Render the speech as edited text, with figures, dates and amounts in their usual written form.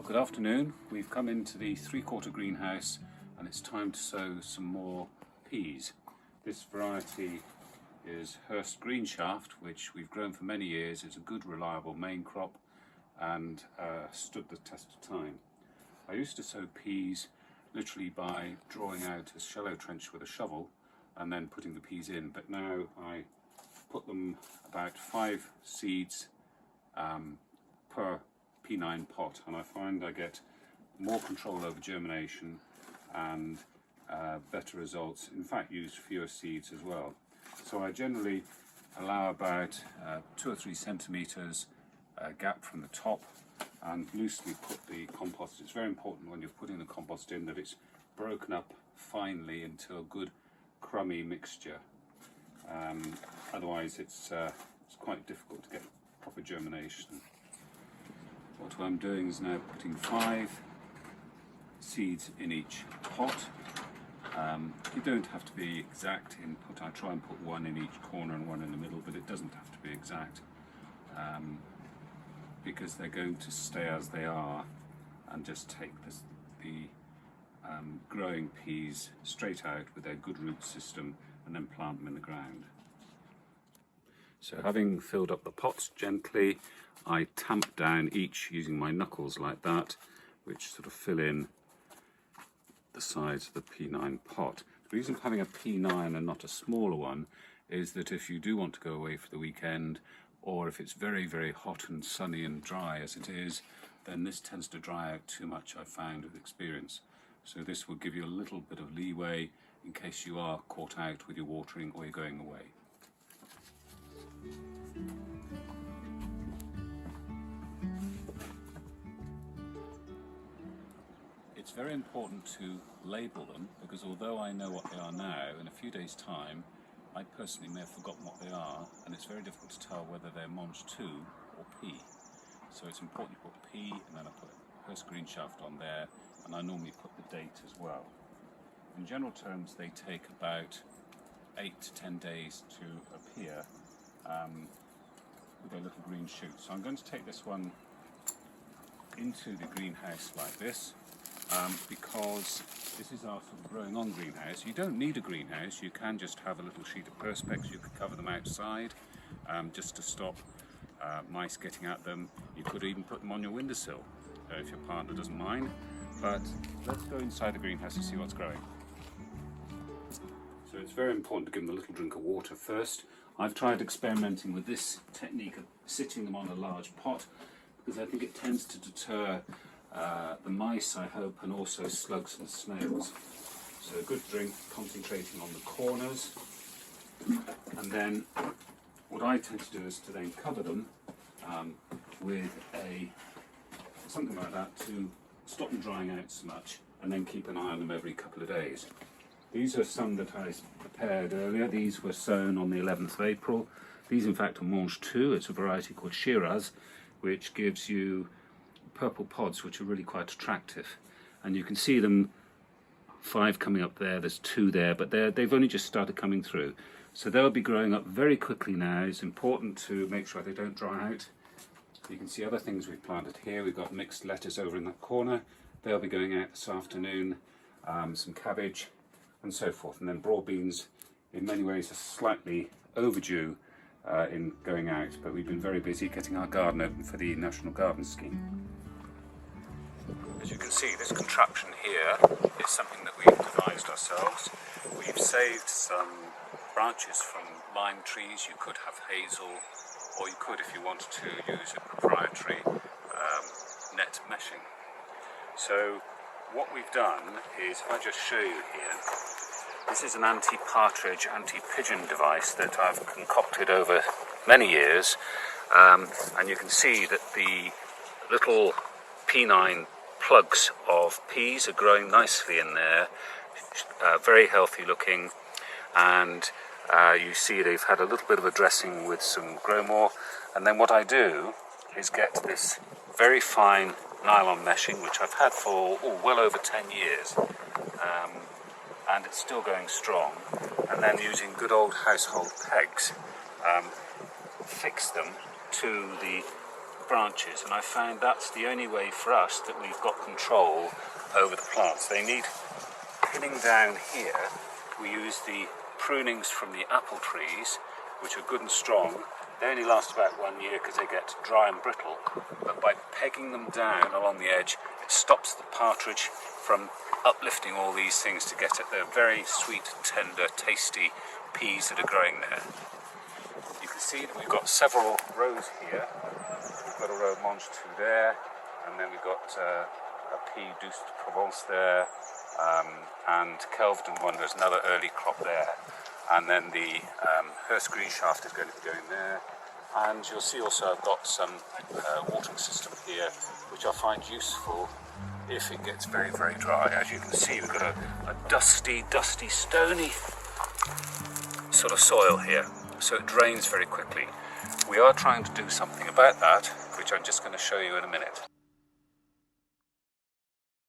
Good afternoon. We've come into the 3/4 greenhouse and it's time to sow some more peas. This variety is Hurst Greenshaft, which we've grown for many years. It's a good, reliable main crop and stood the test of time. I used to sow peas literally by drawing out a shallow trench with a shovel and then putting the peas in, but now I put them about 5 seeds per P9 pot, and I find I get more control over germination and better results. In fact, use fewer seeds as well. So I generally allow about 2 or 3 centimeters gap from the top and loosely put the compost. It's very important when you're putting the compost in that it's broken up finely into a good crummy mixture. Otherwise it's quite difficult to get proper germination. What I'm doing is now putting 5 seeds in each pot. You don't have to be exact input. I try and put 1 in each corner and 1 in the middle, but it doesn't have to be exact because they're going to stay as they are and just take the growing peas straight out with their good root system and then plant them in the ground. So having filled up the pots gently, I tamp down each using my knuckles like that, which sort of fill in the sides of the P9 pot. The reason for having a P9 and not a smaller one is that if you do want to go away for the weekend, or if it's very, very hot and sunny and dry as it is, then this tends to dry out too much, I've found with experience. So this will give you a little bit of leeway in case you are caught out with your watering or you're going away. It's very important to label them, because although I know what they are now, in a few days' time I personally may have forgotten what they are, and it's very difficult to tell whether they're Monge 2 or P. So it's important to put P, and then I put Hurst Greenshaft on there, and I normally put the date as well. In general terms, they take about 8 to 10 days to appear with their little green shoots. So I'm going to take this one into the greenhouse like this. Because this is our sort of growing on greenhouse. You don't need a greenhouse, you can just have a little sheet of perspex. You could cover them outside just to stop mice getting at them. You could even put them on your windowsill if your partner doesn't mind. But let's go inside the greenhouse and see what's growing. So it's very important to give them a little drink of water first. I've tried experimenting with this technique of sitting them on a large pot because I think it tends to deter the mice, I hope, and also slugs and snails. So a good drink, concentrating on the corners, and then what I tend to do is to then cover them with something like that to stop them drying out so much, and then keep an eye on them every couple of days. These are some that I prepared earlier. These were sown on the 11th of April. These in fact are Monge 2. It's a variety called Shiraz, which gives you purple pods which are really quite attractive, and you can see them 5 coming up there, there's 2 there, but they've only just started coming through, so they'll be growing up very quickly now. It's important to make sure they don't dry out. You can see other things we've planted here. We've got mixed lettuce over in that corner, they'll be going out this afternoon, some cabbage and so forth, and then broad beans in many ways are slightly overdue in going out, but we've been very busy getting our garden open for the National Garden Scheme. As you can see, this contraption here is something that we've devised ourselves. We've saved some branches from lime trees. You could have hazel, or you could, if you wanted to, use a proprietary net meshing. So what we've done is, if I just show you here, this is an anti-partridge, anti-pigeon device that I've concocted over many years, and you can see that the little P9 plugs of peas are growing nicely in there, very healthy looking, and you see they've had a little bit of a dressing with some Growmore. And then what I do is get this very fine nylon meshing, which I've had for well over 10 years, and it's still going strong, and then using good old household pegs, fix them to the branches, and I found that's the only way for us that we've got control over the plants. They need pinning down here. We use the prunings from the apple trees, which are good and strong. They only last about 1 year because they get dry and brittle, but by pegging them down along the edge, it stops the partridge from uplifting all these things to get at the very sweet, tender, tasty peas that are growing there. You can see that we've got several rows here. We've got a row of Mange tout there, and then we've got a pea douce de Provence there, and Kelvedon one, there's another early crop there. And then the Hurst green shaft is going to be going there. And you'll see also I've got some watering system here, which I find useful if it gets very, very dry. As you can see, we've got a dusty, stony sort of soil here, so it drains very quickly. We are trying to do something about that, which I'm just going to show you in a minute.